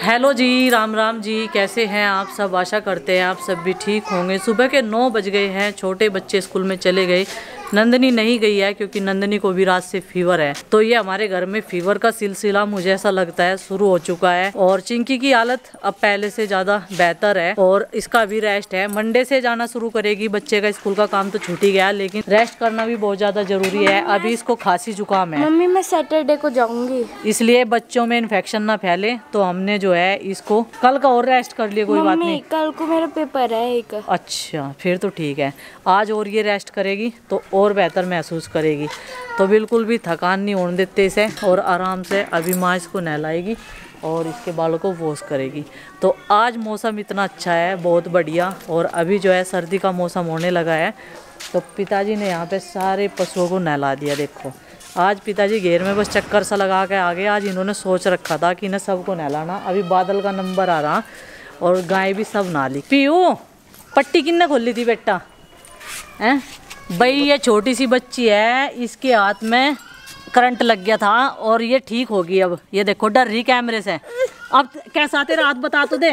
Hello जी, राम राम जी। कैसे हैं आप सब? आशा करते हैं आप सब भी ठीक होंगे। सुबह के 9 बज गए हैं, छोटे बच्चे स्कूल में चले गए। नंदनी नहीं गई है क्योंकि नंदनी को भी रात से फीवर है। तो ये हमारे घर में फीवर का सिलसिला मुझे ऐसा लगता है शुरू हो चुका है। और चिंकी की हालत अब पहले से ज्यादा बेहतर है और इसका भी रेस्ट है। मंडे से जाना शुरू करेगी। बच्चे का स्कूल का काम तो छूट ही गया, लेकिन रेस्ट करना भी बहुत ज्यादा जरूरी है। अभी इसको खांसी जुकाम है। मम्मी मैं सैटरडे को जाऊंगी, इसलिए बच्चों में इन्फेक्शन ना फैले तो हमने जो है इसको कल का और रेस्ट कर लिया। कोई बात नहीं, कल को मेरा पेपर है एक। अच्छा फिर तो ठीक है। आज और ये रेस्ट करेगी तो और बेहतर महसूस करेगी। तो बिल्कुल भी थकान नहीं होने देते इसे और आराम से अभी माँ इसको नहलाएगी और इसके बालों को वॉश करेगी। तो आज मौसम इतना अच्छा है, बहुत बढ़िया। और अभी जो है सर्दी का मौसम होने लगा है। तो पिताजी ने यहाँ पे सारे पशुओं को नहला दिया। देखो आज पिताजी घेर में बस चक्कर सा लगा के आ गए। आज इन्होंने सोच रखा था कि इन्हें सबको नहलाना। अभी बादल का नंबर आ रहा और गाय भी सब नहा ली। पीयू पट्टी किन्ने खोली थी बेटा? हैं भाई, ये छोटी सी बच्ची है, इसके हाथ में करंट लग गया था और ये ठीक होगी। अब ये देखो डर रही कैमरे से। अब कैसा तेरा हाथ बता तो दे।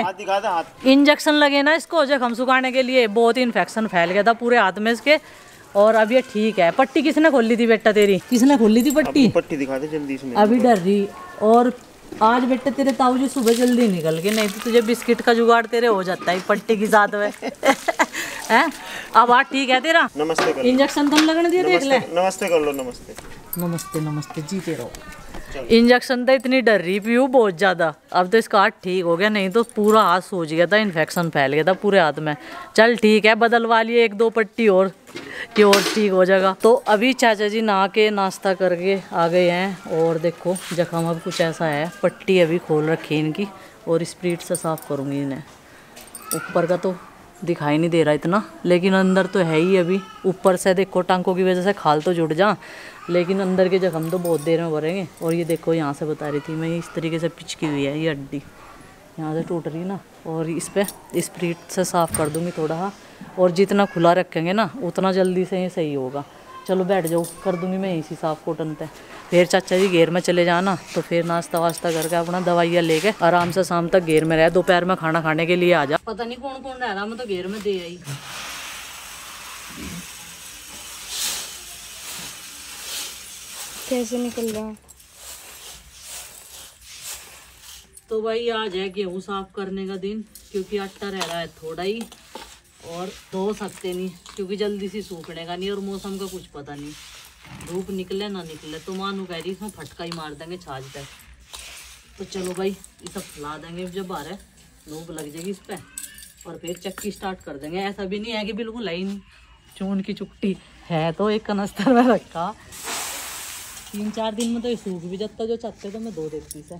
इंजेक्शन लगे ना इसको जख्म सुखाने के लिए। बहुत इन्फेक्शन फैल गया था पूरे हाथ में इसके और अब ये ठीक है। पट्टी किसने खोली थी बेटा तेरी? किसने खोली थी पट्टी? पट्टी दिखा दे जल्दी इसमें। अभी डर रही। और आज बेटा तेरे ताऊ जी सुबह जल्दी निकल के, नहीं तो तुझे बिस्किट का जुगाड़ तेरे हो जाता है पट्टी के साथ में। हैं अब आज ठीक है तेरा? नमस्ते कर। इंजेक्शन तुम लगने दिए? देख ले। नमस्ते कर लो। नमस्ते नमस्ते नमस्ते, जीते रहो। इंजेक्शन तो इतनी डर रही पीयू बहुत ज़्यादा। अब तो इसका हाथ ठीक हो गया, नहीं तो पूरा हाथ सूज गया था, इन्फेक्शन फैल गया था पूरे हाथ में। चल ठीक है, बदलवा लिए एक दो पट्टी और कि और ठीक हो जाएगा। तो अभी चाचा जी नहा के नाश्ता करके आ गए हैं और देखो जख्म अब कुछ ऐसा है। पट्टी अभी खोल रखी है इनकी और स्प्रीट से साफ़ करूँगी इन्हें। ऊपर का तो दिखाई नहीं दे रहा इतना, लेकिन अंदर तो है ही। अभी ऊपर से देखो टांकों की वजह से खाल तो जुड़ जा, लेकिन अंदर के जख्म तो बहुत देर में भरेंगे। और ये देखो यहाँ से बता रही थी मैं, इस तरीके से पिचकी हुई है ये हड्डी, यहाँ से टूट रही ना। और इस पर स्प्रीट से साफ़ कर दूँगी थोड़ा। और जितना खुला रखेंगे ना उतना जल्दी से ये सही होगा। चलो बैठ जाओ, कर दूँगी मैं इसी साफ़ कॉटन पे। फिर चाचा जी घेर में चले जाना, तो फिर नाश्ता वास्ता करके अपना दवाइयाँ लेके आराम से शाम तक घेर में रहे। दोपहर में खाना खाने के लिए आ जा। पता नहीं कौन कौन रह रहा, मैं तो घेर में दे आई। कैसे निकल रहा? तो भाई आज है गेहूँ साफ करने का दिन, क्योंकि आटा रह रहा है थोड़ा ही और धो सकते नहीं क्योंकि जल्दी से सूखने का नहीं और मौसम का कुछ पता नहीं, धूप निकले ना निकले। तो मानू कह रही इसमें फटका ही मार देंगे छाछ पे। तो चलो भाई ये सब फैला देंगे, जब बाहर धूप लग जाएगी इस पर और फिर चक्की स्टार्ट कर देंगे। ऐसा भी नहीं है कि बिल्कुल लाइन चून की चुट्टी है, तो एक कनस्तर में रखा 3-4 दिन में तो ये सूख भी जाता। जो चाहते तो मैं धो देती से।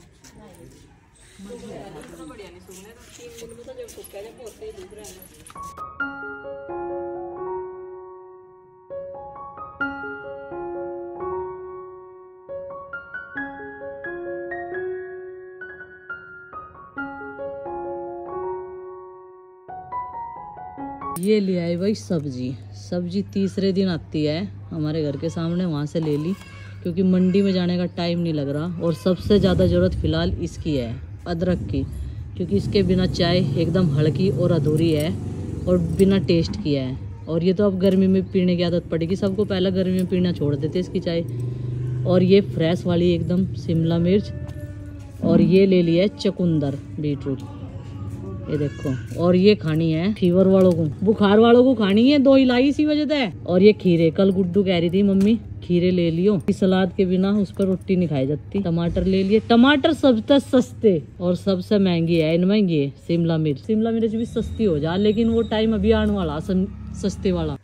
ये ले आई भाई सब्जी तीसरे दिन आती है हमारे घर के सामने, वहाँ से ले ली क्योंकि मंडी में जाने का टाइम नहीं लग रहा। और सबसे ज़्यादा ज़रूरत फ़िलहाल इसकी है, अदरक की, क्योंकि इसके बिना चाय एकदम हल्की और अधूरी है और बिना टेस्ट की है। और ये तो अब गर्मी में पीने की आदत पड़ेगी सबको, पहले गर्मी में पीना छोड़ देते इसकी चाय। और ये फ्रेश वाली एकदम शिमला मिर्च, और ये ले लिया है चुकंदर बीटरूट, ये देखो। और ये खानी है फीवर वालों को, बुखार वालों को खानी है, 2 लाई इसी वजह से। और ये खीरे, कल गुड्डू कह रही थी मम्मी खीरे ले लियो, सलाद के बिना उस पर रोटी नहीं खाई जाती। टमाटर ले लिए, टमाटर सबसे सस्ते और सबसे महंगी है इनमें ये शिमला मिर्च। शिमला मिर्च भी सस्ती हो जा, लेकिन वो टाइम अभी आने वाला सस्ते वाला।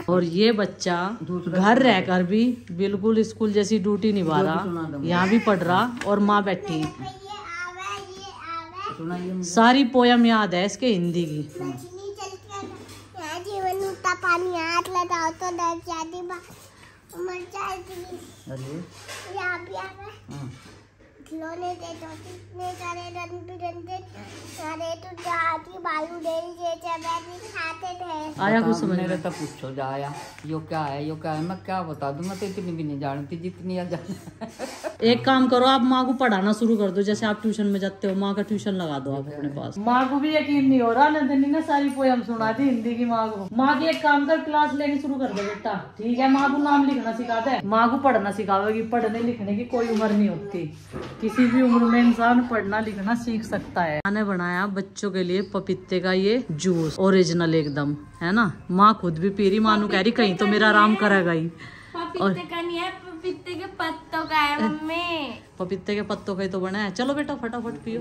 और ये बच्चा घर रहकर भी बिल्कुल स्कूल जैसी ड्यूटी निभा रहा, यहाँ भी पढ़ रहा और माँ बैठी। सारी पोयम याद है इसके हिंदी की। पानी हाथ लगाओ तो डर जाती खिलौने दे दो, इतने सारे रंग बिरंगे सारे तो जाती बालू दे दीजिए, बैठी खाते थे। आया कुछ समझ मेरे तो पूछो जाया यो क्या है मैं क्या बता दूं, मैं तो इतनी भी नहीं जानती जितनी आप जानते। एक काम करो, आप माँ को पढ़ाना शुरू कर दो, जैसे आप ट्यूशन में जाते हो, माँ का ट्यूशन लगा दो आप अपने पास। माँ को भी यकीन नहीं हो रहा, नंदिनी ने सारी पोयम सुना दी हिंदी की माँ को। माँ की एक काम कर, क्लास लेनी शुरू कर दे बेटा, ठीक है? माँ को नाम लिखना सिखा दे, माँ को पढ़ना सिखाओगी। पढ़ने लिखने की कोई उम्र नहीं होती, किसी भी उम्र में इंसान पढ़ना लिखना सीख सकता है। मैंने बनाया बच्चों के लिए पपीते का ये जूस, ओरिजिनल एकदम, है ना? माँ खुद भी पी रही, मानू कह रही कहीं तो मेरा आराम करेगा ही। पपीते का नहीं है, पपीते के पत्तों का है मम्मी। पपीते के पत्तों का ही तो बना है। चलो बेटा फटाफट पियो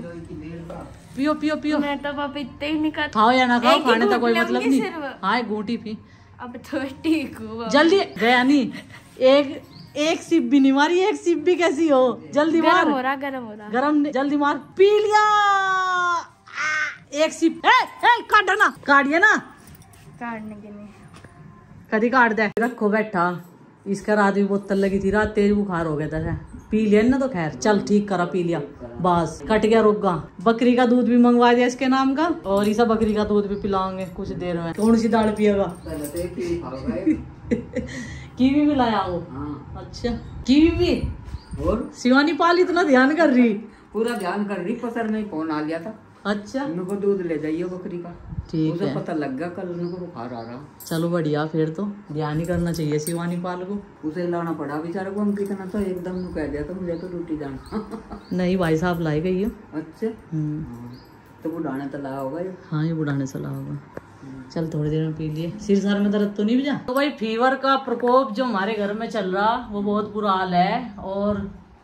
पियो पियो पियो। मैं तो पपीते ही नहीं खाता। खाओ या ना खाओ, एक ही खाने का कोई घूंट मतलब लूंगी नहीं। सिर्फ। हाँ, गोटी पी। अब तो ठीक हुआ। जल्दी गया नहीं, एक सिप भी नहीं मारी, एक सिप भी कैसी हो? जल्दी मार। गरम हो रहा गरम जल्दी मार। पी लिया एक सिप। काट ना, काटिए ना, काटने के लिए कभी काट दे। रखो बैठा, इसका रात भी बोतल लगी थी, रात तेज बुखार हो गया था, पी लिया ना तो खैर चल ठीक करा, पी लिया बस, कट गया रोगा। बकरी का दूध भी मंगवा दिया इसके नाम का, और इसा बकरी का दूध भी पिलाएंगे कुछ देर में। कौन सी दाल पिएगा? कीवी भी लाया वो। हाँ। अच्छा कीवी भी। और शिवानी पाल इतना ध्यान कर रही, पूरा ध्यान कर रही, पसर नहीं फोन आ गया था। अच्छा उनको दूध ले जाइए बकरी का, ठीक है। पता लग गया कल उनको बुखार आ रहा। चलो बढ़िया, फिर तो ध्यान ही करना चाहिए शिवानी पाल को। उसे लाना पड़ा बेचारे को, हम कितना तो एकदम कह दिया तो मुझे तो ड्यूटी जाना। नहीं भाई साहब लाई गई हो। अच्छा तो बुढ़ाने तो लाया होगा ये। हाँ ये बुढ़ाने से लाया होगा। चल थोड़ी देर में पी लिए। सिर सर में दर्द तो नहीं भी जा? तो भाई फीवर का प्रकोप जो हमारे घर में चल रहा वो बहुत बुरा हाल है, और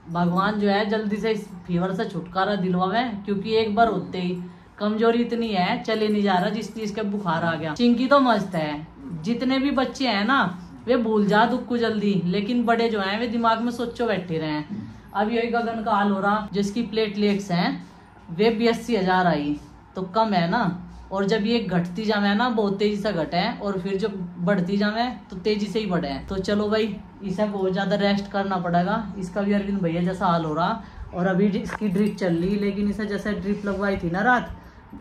भगवान जो है जल्दी से इस फीवर से छुटकारा दिलवावे, क्योंकि एक बार होते ही कमजोरी इतनी है, चले नहीं जा रहा, जिस चीज का बुखार आ गया। चिंकी तो मस्त है, जितने भी बच्चे हैं ना वे भूल जा दुख को जल्दी, लेकिन बड़े जो हैं वे दिमाग में सोचो बैठे रहे हैं। अब यही गगन का हाल हो रहा, जिसकी प्लेटलेट्स हैं वे 82,000 आई, तो कम है ना, और जब ये घटती जावे ना बहुत तेजी से घटे, और फिर जब बढ़ती जावे तो तेजी से ही बढ़े। तो चलो भाई इसे बहुत ज्यादा रेस्ट करना पड़ेगा। इसका भी अरविंद भैया जैसा हाल हो रहा, और अभी इसकी ड्रिप चल रही, लेकिन इसे जैसे ड्रिप लगवाई थी ना रात,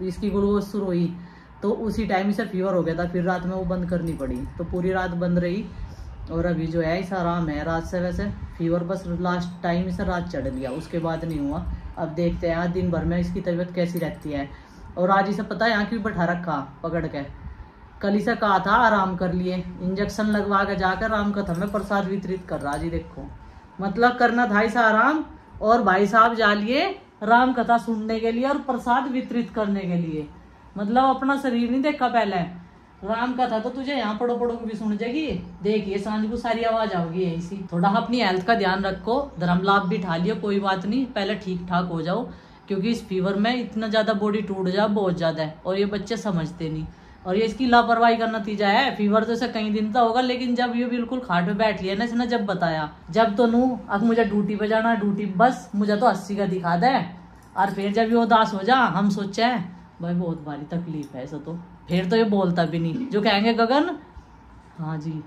इसकी ग्लूकोज शुरू हुई तो उसी टाइम इसे फीवर हो गया था, फिर रात में वो बंद करनी पड़ी, तो पूरी रात बंद रही। और अभी जो है इसे आराम है रात से, वैसे फीवर बस लास्ट टाइम इसे रात चढ़ लिया, उसके बाद नहीं हुआ। अब देखते हैं आज दिन भर में इसकी तबीयत कैसी रहती है। और आज इसे पता है यहाँ क्यों बैठा रखा पकड़ के, कल इसे कहा था आराम कर लिए, इंजेक्शन लगवा के जाकर राम कथा में प्रसाद वितरित कर रहा जी। देखो मतलब करना था इसे आराम, और भाई साहब जा लिए राम कथा सुनने के लिए और प्रसाद वितरित करने के लिए। मतलब अपना शरीर नहीं देखा पहले, राम कथा तो तुझे यहाँ पड़ो पड़ो को भी सुन जाएगी। देखिए सांझ को सारी आवाज आओगी यहीं से। थोड़ा अपनी हेल्थ का ध्यान रखो, धर्म लाभ भी ठा लियो, कोई बात नहीं, पहले ठीक ठाक हो जाओ, क्योंकि इस फीवर में इतना ज्यादा बॉडी टूट जा बहुत ज्यादा है, और ये बच्चे समझते नहीं, और ये इसकी लापरवाही का नतीजा है। फीवर तो इसे कई दिन तो होगा, लेकिन जब ये बिल्कुल खाट पे बैठ लिया ना इसने, जब बताया, जब तो नू अब मुझे ड्यूटी पे जाना, ड्यूटी बस मुझे तो 80 का दिखा दे, और फिर जब ये उदास हो जा, हम सोचे भाई बहुत भारी तकलीफ है ऐसा, तो फिर तो ये बोलता भी नहीं, जो कहेंगे गगन हाँ जी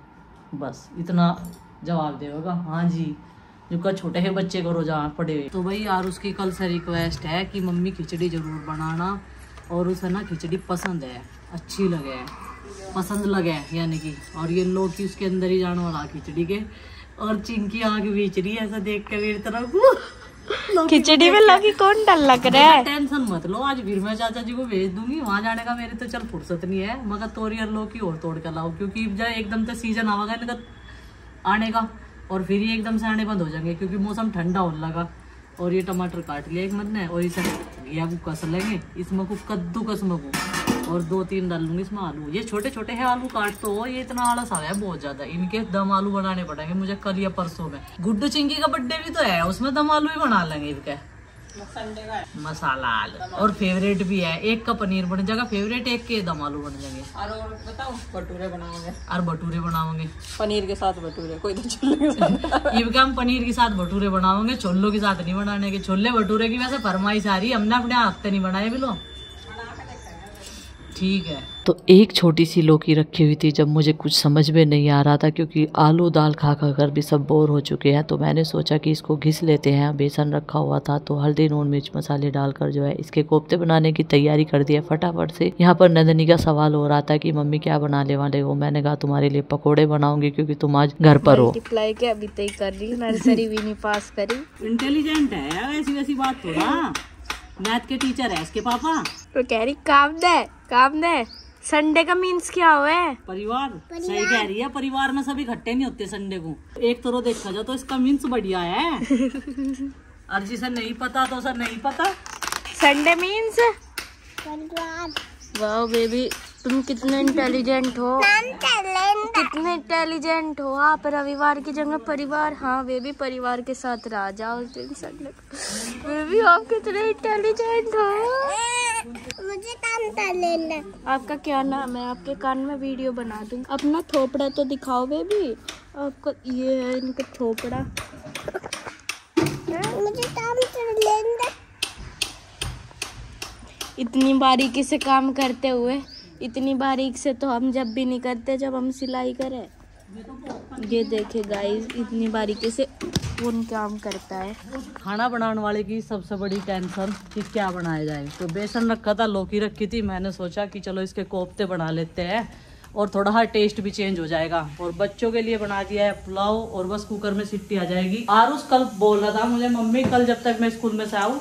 बस इतना जवाब देगा, हाँ जी, जो का छोटे है बच्चे को रोजा पड़े हुए। तो भाई यार उसकी कल से रिक्वेस्ट है कि मम्मी खिचड़ी जरूर बनाना, और उसे ना खिचड़ी पसंद है, अच्छी लगे, पसंद लगे यानी कि, और ये लोग की उसके अंदर ही जाने वाला खिचड़ी के। और चिंकी आग बेच रही है ऐसा देख के मेरी तरफ, खिचड़ी में लौकी कौन डाल लग रहा है? टेंशन मत लो, आज फिर मैं चाचा जी को भेज दूंगी, वहां जाने का मेरे तो चल फुर्सत नहीं है, मगर तोरी और लौकी और तोड़ के लाओ, क्योंकि जब एकदम से सीजन आवेगा इनका आने का, और फिर ये एकदम से आने बंद हो जाएंगे, क्योंकि मौसम ठंडा होने लगा। और ये टमाटर काट लिया एक मत ने, और इसे घिया को कस लेंगे, इसमें को कद्दू कसम को, और 2-3 डाल लूंगी इसमें आलू। ये छोटे छोटे है आलू काट, तो ये इतना आलस आ है बहुत ज्यादा, इनके दम आलू बनाने पड़ेंगे मुझे कल या परसों में। गुड्डू चिंकी का बर्थडे भी तो है, उसमें दम आलू ही बना लेंगे इनके, मसाला आलू। और फेवरेट भी है, एक का पनीर बन जाएगा फेवरेट, एक के दम आलू बन जाएंगे। और बताओ भटूरे बनाओगे? और भटूरे बनाओगे पनीर के साथ भटूरे, कोई तो छोले के साथ। इनका हम पनीर के साथ भटूरे बनाओगे, छोलों के साथ नहीं बनाने के। छोले भटूरे की वैसे फरमाइश आ रही, हमने अपने हाथ से नहीं बनाए बिलो, ठीक है। तो एक छोटी सी लौकी रखी हुई थी, जब मुझे कुछ समझ में नहीं आ रहा था क्योंकि आलू दाल खा खा कर भी सब बोर हो चुके हैं, तो मैंने सोचा कि इसको घिस लेते हैं। बेसन रखा हुआ था तो हल्दी नून मिर्च मसाले डालकर जो है इसके कोफ्ते बनाने की तैयारी कर दी है फटाफट से। यहाँ पर नंदनी का सवाल हो रहा था कि मम्मी क्या बनाने वाले हो। मैंने कहा तुम्हारे लिए पकौड़े बनाऊंगी क्योंकि तुम आज घर पर हो। मल्टीप्लाई के अभी तक कर रही, नर्सरी भी नहीं पास करी। इंटेलिजेंट है, वैसी वैसी बात थोड़ा, मैथ के टीचर है इसके पापा। तो कह रही काम दे। संडे का मीन्स क्या हुआ है? परिवार। सही कह रही है, परिवार में सब इकट्ठे नहीं होते संडे को। एक तरह देखा जाए तो इसका मीन्स बढ़िया है। और जिसे नहीं पता तो उसे नहीं पता। संडे मीन्स वाह बेबी, तुम कितने इंटेलिजेंट हो, कितने इंटेलिजेंट हो आप। रविवार की जगह परिवार, हाँ बेबी परिवार के साथ रह जाओ उस दिन संडे को। बेबी आप कितने इंटेलिजेंट हो। मुझे काम लेना। आपका क्या नाम है? आपके कान में वीडियो बना दूँ। अपना थोपड़ा तो दिखाओ बेबी। आपका ये है इनका थोपड़ा। मुझे काम लेना। इतनी बारीकी से काम करते हुए, इतनी बारीक से तो हम जब भी नहीं करते जब हम सिलाई करें। ये देखे गाइस, इतनी बारीकी से कौन काम करता है। खाना बनाने वाले की सबसे बड़ी टेंशन कि क्या बनाया जाए। तो बेसन रखा था, लौकी रखी थी, मैंने सोचा कि चलो इसके कोफ्ते बना लेते हैं और थोड़ा सा टेस्ट भी चेंज हो जाएगा। और बच्चों के लिए बना दिया है पुलाव और बस कुकर में सीटी आ जाएगी। आरुष कल बोल रहा था मुझे, मम्मी कल जब तक मैं स्कूल में से आऊँ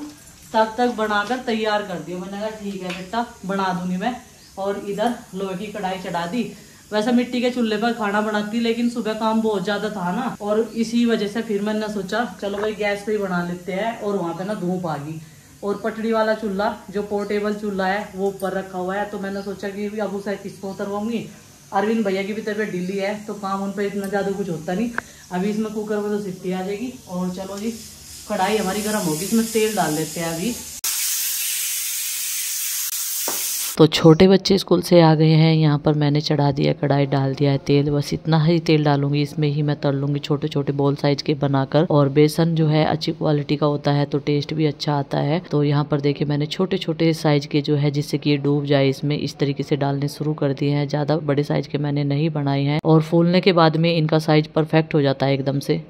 तब तक बनाकर तैयार कर दियो। मैंने कहा ठीक है बेटा बना दूंगी मैं। और इधर लोहे की कढ़ाई चढ़ा दी। वैसे मिट्टी के चूल्हे पर खाना बनाती, लेकिन सुबह काम बहुत ज्यादा था ना, और इसी वजह से फिर मैंने सोचा चलो भाई गैस पे ही बना लेते हैं। और वहाँ पे ना धूप आ गई और पटड़ी वाला चूल्हा जो पोर्टेबल चूल्हा है वो ऊपर रखा हुआ है। तो मैंने सोचा कि अब उसे किसको उतरवाऊंगी। अरविंद भैया की भी तबीयत ढीली है तो काम उन पर इतना ज्यादा कुछ होता नहीं। अभी इसमें कुकर में तो सीटी आ जाएगी। और चलो जी कढ़ाई हमारी गर्म होगी, इसमें तेल डाल देते हैं अभी। तो छोटे बच्चे स्कूल से आ गए हैं। यहाँ पर मैंने चढ़ा दिया कढ़ाई, डाल दिया है तेल। बस इतना ही तेल डालूंगी, इसमें ही मैं तल लूंगी छोटे छोटे बॉल साइज के बनाकर। और बेसन जो है अच्छी क्वालिटी का होता है तो टेस्ट भी अच्छा आता है। तो यहाँ पर देखिए मैंने छोटे छोटे साइज के जो है जिससे कि ये डूब जाए इसमें, इस तरीके से डालने शुरू कर दिए हैं। ज्यादा बड़े साइज के मैंने नहीं बनाए हैं और फूलने के बाद में इनका साइज परफेक्ट हो जाता है एकदम से।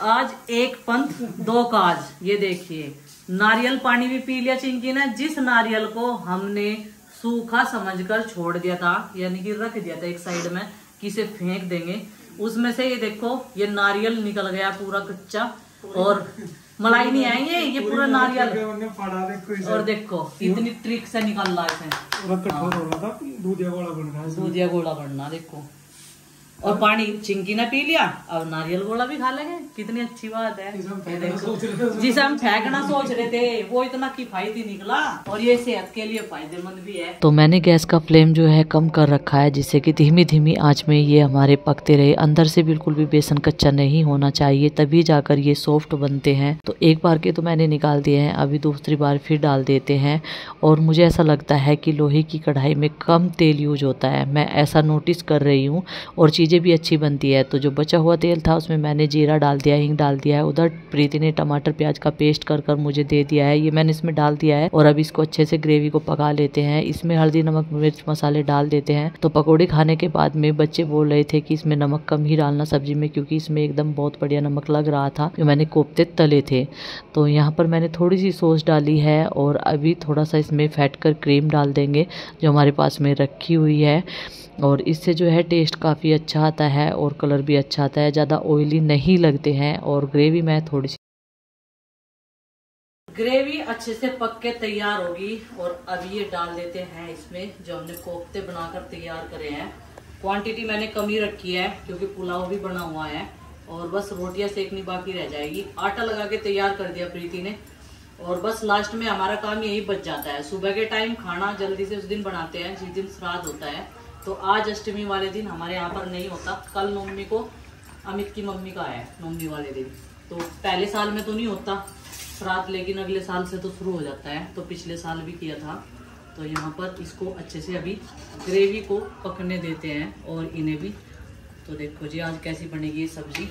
आज एक पंथ दो काज। ये देखिए नारियल पानी भी पी लिया चिंकी ने। जिस नारियल को हमने सूखा समझकर छोड़ दिया था, यानी कि रख दिया था एक साइड में कि इसे फेंक देंगे, उसमें से ये देखो ये नारियल निकल गया पूरा कच्चा। और मलाई नहीं है ये पूरा नारियल। और देखो इतनी ट्रिक से निकल रहा है, दूधिया गोला बनना देखो। और पानी चिंकी ने पी लिया, अब नारियल गोला भी खा लेंगे। कितनी अच्छी बात है। जिसे हम फेंकना सोच रहे थे वो इतना किफायती निकला और ये सेहत के लिए फायदेमंद भी है। तो मैंने गैस का फ्लेम जो है कम कर रखा है जिससे कि धीमी धीमी आंच में ये हमारे पकते रहे। अंदर से बिल्कुल भी बेसन कच्चा नहीं होना चाहिए, तभी जाकर ये सॉफ्ट बनते हैं। तो एक बार के तो मैंने निकाल दिए हैं, अभी दूसरी बार फिर डाल देते हैं। और मुझे ऐसा लगता है कि लोहे की कढ़ाई में कम तेल यूज होता है, मैं ऐसा नोटिस कर रही हूँ। और चीज़ें भी अच्छी बनती है। तो जो बचा हुआ तेल था उसमें मैंने जीरा डाल दिया, हींग डाल दिया है। उधर प्रीति ने टमाटर प्याज का पेस्ट कर कर मुझे दे दिया है, ये मैंने इसमें डाल दिया है। और अब इसको अच्छे से ग्रेवी को पका लेते हैं। इसमें हल्दी नमक मिर्च मसाले डाल देते हैं। तो पकौड़े खाने के बाद में बच्चे बोल रहे थे कि इसमें नमक कम ही डालना सब्जी में, क्योंकि इसमें एकदम बहुत बढ़िया नमक लग रहा था जो मैंने कोफ्ते तले थे। तो यहाँ पर मैंने थोड़ी सी सॉस डाली है और अभी थोड़ा सा इसमें फेंट कर क्रीम डाल देंगे जो हमारे पास में रखी हुई है। और इससे जो है टेस्ट काफ़ी अच्छा आता है और कलर भी अच्छा आता है, ज़्यादा ऑयली नहीं लगते हैं। और ग्रेवी में थोड़ी सी ग्रेवी अच्छे से पक के तैयार होगी। और अभी ये डाल देते हैं इसमें जो हमने कोफ्ते बनाकर तैयार करे हैं। क्वांटिटी मैंने कम ही रखी है क्योंकि पुलाव भी बना हुआ है और बस रोटियां सेकनी बाकी रह जाएगी। आटा लगा के तैयार कर दिया प्रीति ने। और बस लास्ट में हमारा काम यही बच जाता है। सुबह के टाइम खाना जल्दी से उस दिन बनाते हैं जिस दिन श्राद्ध होता है। तो आज अष्टमी वाले दिन हमारे यहाँ पर नहीं होता। कल नवमी को अमित की मम्मी का है नवमी वाले दिन। तो पहले साल में तो नहीं होता श्राद्ध, लेकिन अगले साल से तो शुरू हो जाता है। तो पिछले साल भी किया था। तो यहाँ पर इसको अच्छे से अभी ग्रेवी को पकने देते हैं और इन्हें भी। तो देखो जी आज कैसी बनेगी ये सब्जी,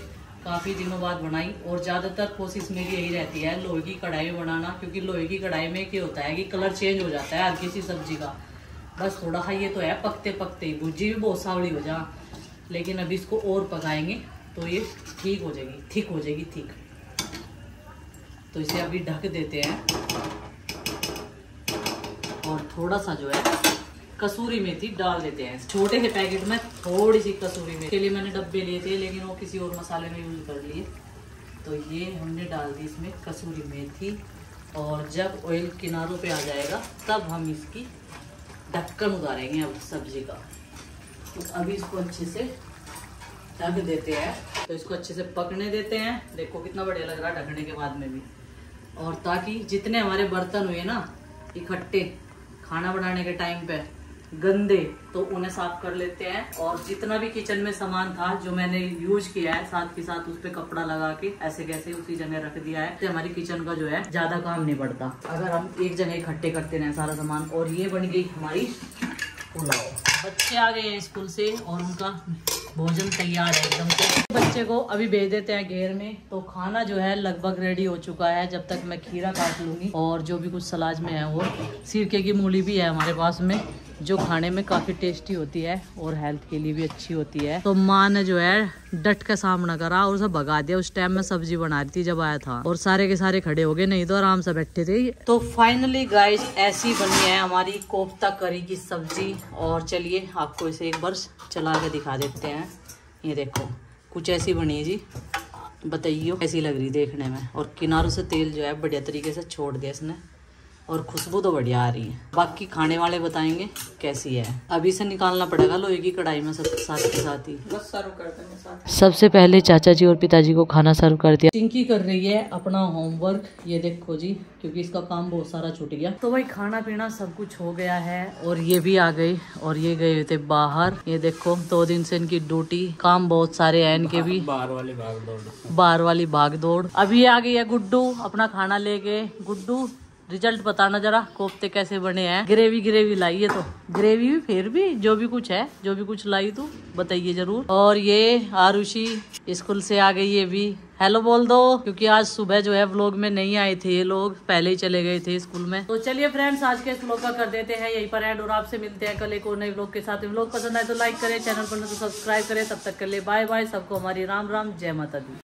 काफ़ी दिनों बाद बनाई। और ज़्यादातर कोशिश मेरी यही रहती है लोहे की कढ़ाई में बनाना, क्योंकि लोहे की कढ़ाई में क्या होता है कि कलर चेंज हो जाता है हर किसी सब्जी का। बस थोड़ा सा ये तो है पकते पकते ही, भुजी भी बहुत सावली हो जा, लेकिन अभी इसको और पकाएंगे तो ये ठीक हो जाएगी, थिक हो जाएगी, थिक। तो इसे अभी ढक देते हैं और थोड़ा सा जो है कसूरी मेथी डाल देते हैं। छोटे से पैकेट में थोड़ी सी कसूरी मेथी के लिए मैंने डब्बे लिए थे, लेकिन वो किसी और मसाले में यूज कर लिए। तो ये हमने डाल दी इसमें कसूरी मेथी, और जब ऑयल किनारों पे आ जाएगा तब हम इसकी ढक्कन उतारेंगे अब सब्जी का। तो अभी इसको अच्छे से ढक देते हैं, तो इसको अच्छे से पकने देते हैं। देखो कितना बढ़िया लग रहा है ढकने के बाद में भी। और ताकि जितने हमारे बर्तन हुए ना इकट्ठे खाना बनाने के टाइम पे गंदे, तो उन्हें साफ कर लेते हैं। और जितना भी किचन में सामान था जो मैंने यूज किया है, साथ के साथ उस पे कपड़ा लगा के ऐसे कैसे उसी जगह रख दिया है, तो हमारी किचन का जो है ज्यादा काम नहीं पड़ता अगर हम एक जगह इकट्ठे करते रहे सारा सामान। और ये बन गई हमारी पुलाव। बच्चे आ गए हैं स्कूल से और उनका भोजन तैयार है एकदम से। बच्चे को अभी भेज देते हैं घेर में। तो खाना जो है लगभग रेडी हो चुका है। जब तक मैं खीरा काट लूंगी, और जो भी कुछ सलाद में है वो सिरके की मूली भी है हमारे पास में, जो खाने में काफ़ी टेस्टी होती है और हेल्थ के लिए भी अच्छी होती है। तो माँ ने जो है डट का सामना करा और उसे भगा दिया। उस टाइम में सब्जी बना रही थी जब आया था, और सारे के सारे खड़े हो गए, नहीं तो आराम से बैठे थे। तो फाइनली गाइस ऐसी बनी है हमारी कोफ्ता करी की सब्जी। और चलिए आपको इसे एक बार चला के दिखा देते हैं। ये देखो कुछ ऐसी बनी है जी, बताइए कैसी लग रही देखने में। और किनारों से तेल जो है बढ़िया तरीके से छोड़ दिया इसने, और खुशबू तो बढ़िया आ रही है। बाकी खाने वाले बताएंगे कैसी है। अभी से निकालना पड़ेगा लोहे की कढ़ाई में सब साथ के साथ ही। बस सर्व कर देंगे साथ। सबसे पहले चाचा जी और पिताजी को खाना सर्व कर दिया। चिंकी कर रही है अपना होमवर्क, ये देखो जी, क्योंकि इसका काम बहुत सारा छूट गया। तो भाई खाना पीना सब कुछ हो गया है, और ये भी आ गई, और ये गए थे बाहर। ये देखो 2 दिन से इनकी ड्यूटी, काम बहुत सारे हैं इनके भी, बाहर वाली भाग दौड़। अभी आ गई है गुड्डू अपना खाना लेके। गुड्डू रिजल्ट बताना जरा, कोफ्ते कैसे बने हैं। ग्रेवी लाई है, तो ग्रेवी भी फिर भी जो भी कुछ है, जो भी कुछ लाई तो बताइए जरूर। और ये आरुषि स्कूल से आ गई, ये भी हेलो बोल दो, क्योंकि आज सुबह जो है व्लॉग में नहीं आए थे ये लोग, पहले ही चले गए थे स्कूल में। तो चलिए फ्रेंड्स आज के इस व्लॉग का कर देते हैं यहीं पर एंड, और आपसे मिलते हैं कल एक और नए व्लॉग के साथ। व्लॉग पसंद आए तो लाइक करें, चैनल पर तो सब्सक्राइब करें। तब तक के लिए बाय बाय। सबको हमारी राम राम, जय माता दी।